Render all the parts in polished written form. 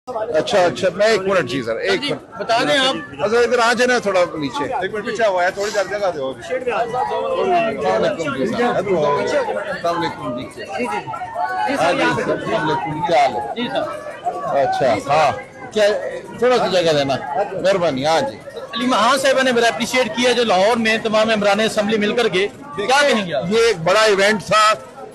अच्छा अच्छा, मैं एक मिनट जी सर, एक मिनट बता दें आप। अच्छा इधर आ जाए ना, थोड़ा नीचे एक मिनट पीछे हुआ है, थोड़ी देर जगह दो। क्या हाल है? जी सर। अच्छा हाँ, क्या थोड़ा सी जगह देना, मेहरबानी। हाँ जी, अली महान साहब ने बड़ा अप्रिशिएट किया जो लाहौर में तमाम मेंबरान असेंबली मिलकर के, क्या कहेंगे आप? ये एक बड़ा इवेंट था।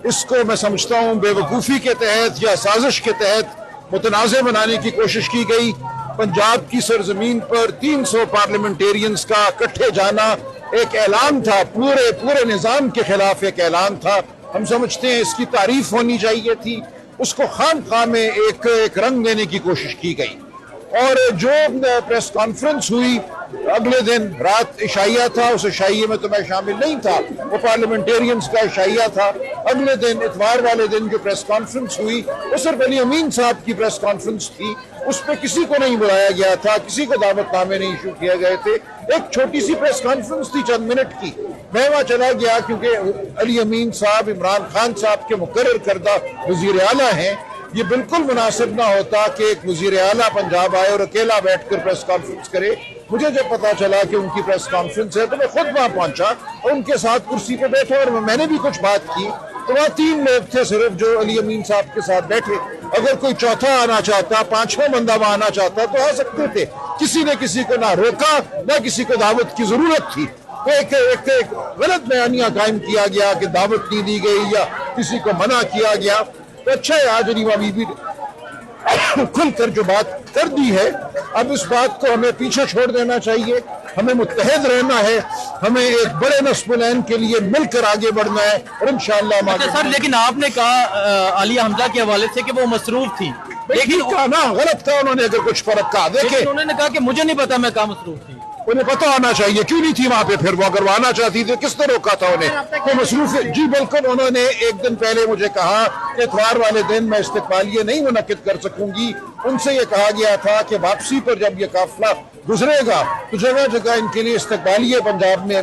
इसको मैं समझता हूँ बेवकूफ़ी के तहत या साजिश के तहत मुतनाज़ बनाने की कोशिश की गई। पंजाब की सरजमीन पर 300 पार्लियामेंटेरियंस का इकट्ठे जाना एक ऐलान था, पूरे निज़ाम के खिलाफ एक ऐलान था। हम समझते हैं इसकी तारीफ होनी चाहिए थी। उसको खाम में एक रंग देने की कोशिश की गई। और जो प्रेस कॉन्फ्रेंस हुई अगले दिन रात इशाइया था, उस इशाइये में तो मैं शामिल नहीं था, वो पार्लियामेंटेरियंस का इशाइया था। अगले दिन इतवार वाले दिन जो प्रेस कॉन्फ्रेंस हुई वो सिर्फ अली अमीन साहब की प्रेस कॉन्फ्रेंस थी। उस पर किसी को नहीं बुलाया गया था, किसी को दावतनामे नहीं इशू किए गए थे। एक छोटी सी प्रेस कॉन्फ्रेंस थी चंद मिनट की। मैं वहाँ चला गया क्योंकि अली अमीन साहब इमरान खान साहब के मुकर्रर करदा वजीर आला हैं। ये बिल्कुल मुनासिब ना होता कि एक वजीर आला पंजाब आए और अकेला बैठकर प्रेस कॉन्फ्रेंस करे। मुझे जब पता चला कि उनकी प्रेस कॉन्फ्रेंस है तो मैं खुद वहाँ पहुंचा और उनके साथ कुर्सी पे बैठा और मैंने भी कुछ बात की। तो वहाँ 3 लोग थे सिर्फ जो अली अमीन साहब के साथ बैठे। अगर कोई चौथा आना चाहता, 5वां बंदा वहाँ आना चाहता तो आ सकते थे। किसी ने किसी को ना रोका, ना किसी को दावत की जरूरत थी। एक गलत बयानिया कायम किया गया कि दावत नहीं दी गई या किसी को मना किया गया। तो अच्छा है आज रीवा बीबी खुलकर जो बात कर दी है, अब इस बात को हमें पीछे छोड़ देना चाहिए। हमें मुत्तहिद रहना है, हमें एक बड़े नस्ल के लिए मिलकर आगे बढ़ना है और इंशाअल्लाह। अच्छा सर, लेकिन आपने कहा आलिया हमजा के हवाले से कि वो मसरूफ थी, लेकिन कहा ना गलत कहा उन्होंने। अगर कुछ फर्क कहा देखे, उन्होंने कहा कि मुझे नहीं पता मैं कहाँ मसरूफ थी। उन्हें पता होना चाहिए, क्यों नहीं थी वहां पे? फिर वो अगर वो आना चाहती थी किसने रोका था उन्हें? तो मसरूफ जी बिल्कुल। उन्होंने एक दिन पहले मुझे कहा कि इतवार वाले दिन मैं इस्तकबालिये नहीं मुनक्किद कर सकूंगी। उनसे ये कहा गया था कि वापसी पर जब ये काफिला गुजरेगा तो जगह जगह इनके लिए इस्तकबालिये पंजाब में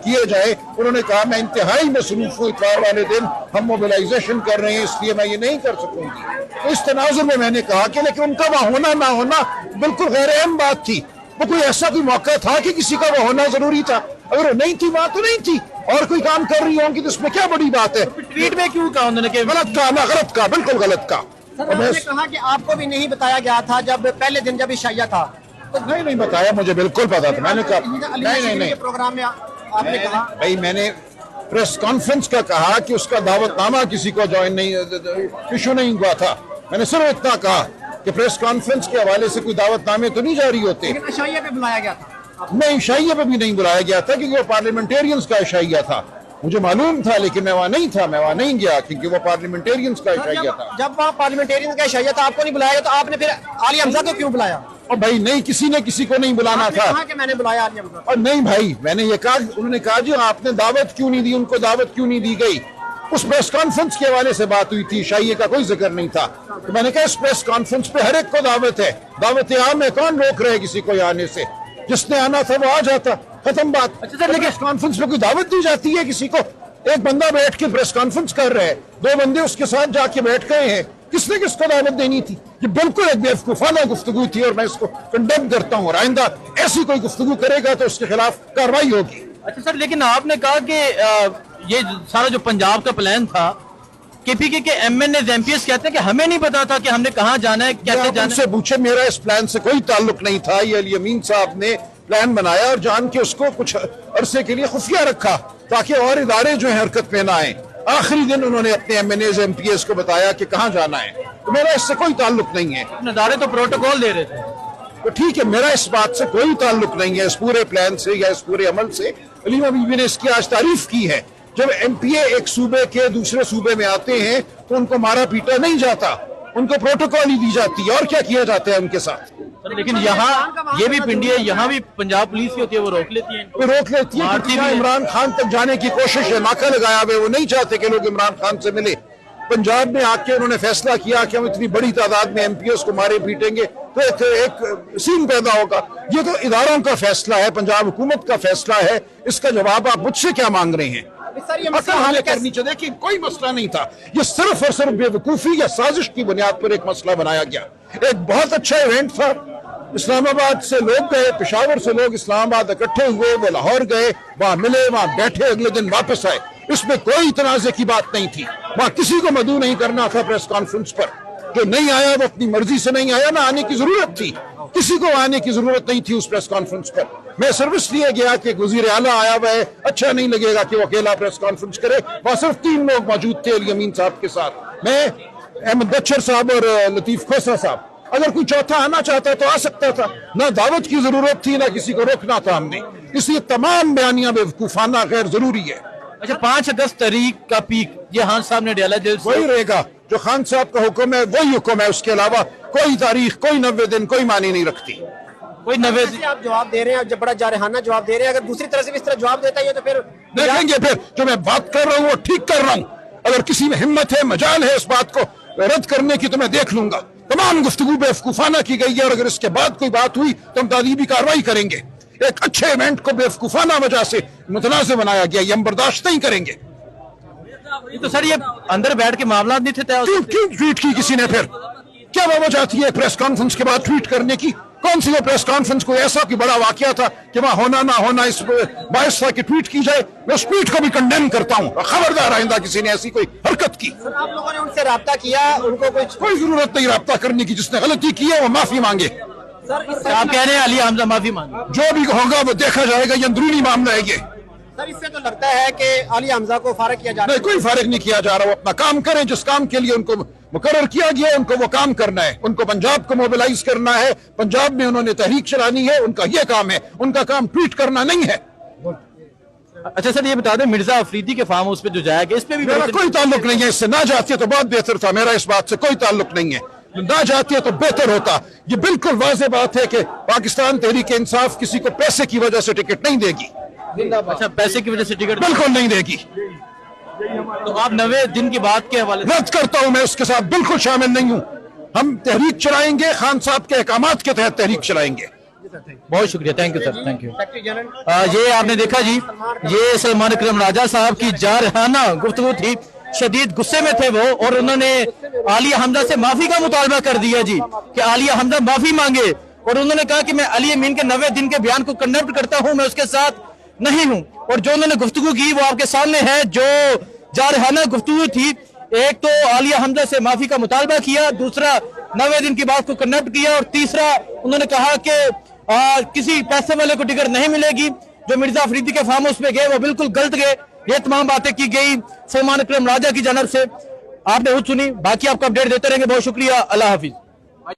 किए जाए। उन्होंने कहा मैं इंतहाई मसरूफ हूँ, इतवार वाले दिन हम मोबिलाइजेशन कर रहे हैं, इसलिए मैं ये नहीं कर सकूंगी। तो इस तनाजुर में मैंने कहा कि लेकिन उनका वहाँ होना ना होना बिल्कुल गैर अहम बात थी। वो कोई ऐसा कोई मौका था कि किसी का वो होना जरूरी था? अगर वो नहीं थी वहां तो नहीं थी, और कोई काम कर रही होंगी तो इसमें क्या बड़ी बात है? ट्वीट में क्यों कहा उन्होंने? गलत कहा ना, गलत कहा, बिल्कुल गलत कहा। उन्होंने कहा कि आपको भी नहीं बताया गया था जब पहले दिन जब इशाइया था। तो नहीं बताया, मुझे बिल्कुल पता था। मैंने कहा नहीं प्रोग्राम में आपने कहा भाई, मैंने प्रेस कॉन्फ्रेंस का कहा कि उसका दावतनामा किसी को ज्वाइन नहीं इशू नहीं हुआ था। मैंने सिर्फ इतना कहा कि प्रेस कॉन्फ्रेंस के हवाले से कोई दावतनामे तो नहीं जारी होते। लेकिन इशाइया पे बुलाया गया था। नहीं, इशाइया पे भी नहीं बुलाया गया था क्योंकि वो पार्लियामेंटेरियंस का इशाइया था। मुझे मालूम था लेकिन मैं वहाँ नहीं था, मैं वहाँ नहीं गया क्योंकि वो पार्लियामेंटेरियंस का इशाइया था। जब वहाँ पार्लियामेंटेरियंस का इशाइया था, आपको नहीं बुलाया तो आपने फिर आलिया हमजा को क्यों बुलाया? और भाई नहीं, किसी ने किसी को नहीं बुलाना था। कि मैंने बुलाया आलिया हमजा। और नहीं भाई, मैंने ये कहा, उन्होंने कहा जी आपने दावत क्यों नहीं दी, उनको दावत क्यों नहीं दी गई? उस प्रेस कॉन्फ्रेंस के हवाले से बात हुई थी, शाइये का कोई जिक्र नहीं था। तो मैंने कहा इस प्रेस कॉन्फ्रेंस पे हर एक को दावत है, दावत आम है, कौन रोक रहे किसी को आने से? जिसने आना था वो आ जाता, खत्म बात। अच्छा सर, लेकिन प्रेस कॉन्फ्रेंस में कोई दावत दी जाती है किसी को? एक बंदा बैठ के प्रेस कॉन्फ्रेंस कर रहे हैं, 2 बंदे उसके साथ जाके बैठ गए हैं, किसने किसको दावत देनी थी? ये बिल्कुल एक बेवकूफाना गुफ्तगू थी और मैं इसको कंडेम करता हूँ। आइंदा ऐसी कोई गुफ्तगू करेगा तो उसके खिलाफ कार्रवाई होगी। अच्छा सर, लेकिन आपने कहा कि ये सारा जो पंजाब का प्लान था, केपीके के एमएनए एमपीएस कहते हैं कि हमें नहीं पता था कि हमने कहाँ जाना है, कैसे जाना है। से पूछे, मेरा इस प्लान से कोई ताल्लुक नहीं था। ये अली अमीन साहब ने प्लान बनाया और जान के उसको कुछ अरसे के लिए खुफिया रखा ताकि और इदारे जो है हरकत में ना आए। आखिरी दिन उन्होंने अपने एमएनए एमपीएस को बताया कि कहाँ जाना है। तो मेरा इससे कोई ताल्लुक नहीं है। इदारे तो प्रोटोकॉल दे रहे थे। तो ठीक है, मेरा इस बात से कोई ताल्लुक नहीं है, इस पूरे प्लान से या इस पूरे अमल से। अलीमा बीबी ने इसकी आज तारीफ की है। जब एमपीए एक सूबे के दूसरे सूबे में आते हैं तो उनको मारा पीटा नहीं जाता, उनको प्रोटोकॉल ही दी जाती है। और क्या किया जाता है उनके साथ? लेकिन यहाँ ये भी पिंडी है, यहाँ भी पंजाब पुलिस की होती है, वो रोक लेती है। वो रोक लेती है। इमरान खान तक जाने की कोशिश है, नाका लगाया हुआ, वो नहीं चाहते कि लोग इमरान खान से मिले। पंजाब में आके उन्होंने फैसला किया कि हम इतनी बड़ी तादाद में एमपीएस को मारे पीटेंगे तो एक सीन पैदा होगा। ये तो इदारों का फैसला है, पंजाब हुकूमत का फैसला है। इसका जवाब आप मुझसे क्या मांग रहे हैं? करनी चाहिए। देखिए कोई मसला नहीं था, ये सिर्फ और सिर्फ बेवकूफी या साजिश की बुनियाद पर एक मसला बनाया गया। एक बहुत अच्छा इवेंट था। इस्लामाबाद से लोग गए, पेशावर से लोग इस्लामाबाद इकट्ठे हुए, वो लाहौर गए, वहां मिले, वहां बैठे, अगले दिन वापस आए। इसमें कोई तनाज़े की बात नहीं थी। वहां किसी को मदऊ नहीं करना था प्रेस कॉन्फ्रेंस पर। जो नहीं आया वो अपनी मर्जी से नहीं आया, ना आने की जरूरत थी, किसी को आने की जरूरत नहीं थी उस प्रेस कॉन्फ्रेंस पर। मैं सर्विस लिए गया कि वजीर आला आया हुआ है, अच्छा नहीं लगेगा कि वो अकेला प्रेस कॉन्फ्रेंस करे। वहां सिर्फ 3 लोग मौजूद थे अली अमीन साहब के साथ, मैं, अहमद बच्चर साहब और लतीफ खोसा साहब। अगर कोई चौथा आना चाहता तो आ सकता था, ना दावत की जरूरत थी, ना किसी को रोकना था हमने। इसलिए तमाम बयानियां बेवकूफाना गैर जरूरी है। अच्छा, 5 अगस्त तारीख का पीक ये खान साहब ने डाला जेल से। वही रहेगा जो खान साहब का हुक्म है, वही हुक्म है। उसके अलावा कोई तारीख, कोई 90 दिन कोई मानी नहीं रखती। कोई 90 ऐसे आप जवाब दे रहे हैं, जब बड़ा जारहाना जवाब दे रहे हैं, अगर दूसरी तरह से भी इस तरह जवाब देता है तो फिर देखेंगे। फिर जो मैं बात कर रहा हूँ वो ठीक कर रहा हूँ। अगर किसी में हिम्मत है, मजाल है इस बात को रद्द करने की, तो मैं देख लूंगा। तमाम गुफ्तगू बेवकूफाना की गई है, और अगर इसके बाद कोई बात हुई तो हम तादीबी कार्रवाई करेंगे। एक अच्छे इवेंट को बेवकूफाना वजह से मुतनाज़ बनाया गया, ये हम बर्दाश्त नहीं करेंगे। तो सर ये अंदर बैठ के मामला नहीं थे तय। क्यों ट्वीट की किसी ने? फिर क्या वजह थी प्रेस कॉन्फ्रेंस के बाद ट्वीट करने की? कौन सी वो प्रेस कॉन्फ्रेंस कोई ऐसा कि बड़ा वाकया था कि वहां होना ना होना इस बायस था कि ट्वीट की जाए? मैं उस ट्वीट को भी कंडेम करता हूं। खबरदार आइंदा किसी ने ऐसी कोई हरकत की। आप लोगों ने उनसे राब्ता किया, उनको कोई जरूरत नहीं राब्ता करने की। जिसने गलती की है वो माफी मांगे। आप कह रहे हैं अली हमजा माफी मांगे? जो भी होगा वो देखा जाएगा, ये अंदरूनी मामला है। ये सर, इससे तो लगता है कि अली हमजा को फारिग किया जा रहा नहीं, कोई फारिग नहीं किया जा रहा। वो अपना काम करें, जिस काम के लिए उनको मुकर्रर किया गया उनको वो काम करना है। उनको पंजाब को मोबिलाइज करना है, पंजाब में उन्होंने तहरीक चलानी है, उनका ये काम है। उनका काम ट्वीट करना नहीं है। अच्छा सर, ये बता दें मिर्जा अफरीदी के फार्म हाउस पे जो जाएगा, इस पे भी मेरा कोई ताल्लुक नहीं है इससे। ना जाती है तो बहुत बेहतर था। मेरा इस बात से कोई ताल्लुक नहीं है। ना जाती है तो बेहतर होता। ये बिल्कुल वाज़ेह बात है कि पाकिस्तान तहरीक इंसाफ किसी को पैसे की वजह से टिकट नहीं देगी। अच्छा, पैसे की वजह से टिकट बिल्कुल नहीं देगी। तो आप 90 दिन की बात के हवाले रद्द करता हूं। मैं उसके साथ बिल्कुल शामिल नहीं हूं। हम तहरीक चलाएंगे, खान साहब के अहकामात के तहत तहरीक चलाएंगे। बहुत शुक्रिया, thank you sir, thank you. Secretary general ये आपने देखा जी, ये सलमान अकरम राजा साहब की जारहाना गुफ्तगू थी। शदीद गुस्से में थे वो, और उन्होंने आलिया हमजा से माफी का मुतालबा कर दिया जी कि आलिया हमजा माफी मांगे। और उन्होंने कहा कि मैं अली अमीन के 90 दिन के बयान को कंडेम करता हूं, मैं उसके साथ नहीं हूं। और जो उन्होंने गुफ्तगू की वो आपके सामने है, जो जारहाना गुफ्तगू थी। एक तो आलिया हमजा से माफी का मुतालबा किया, दूसरा 90 दिन की बात को कंडेम किया, और तीसरा उन्होंने कहा कि किसी पैसे वाले को टिकट नहीं मिलेगी। जो मिर्जा अफरीदी के फार्म हाउस पे गए वो बिल्कुल गलत गए। ये तमाम बातें की गई सलमान अकरम राजा की जानब से। आपने खुद सुनी, बाकी आपको अपडेट देते रहेंगे। बहुत शुक्रिया, अल्लाह हाफिज।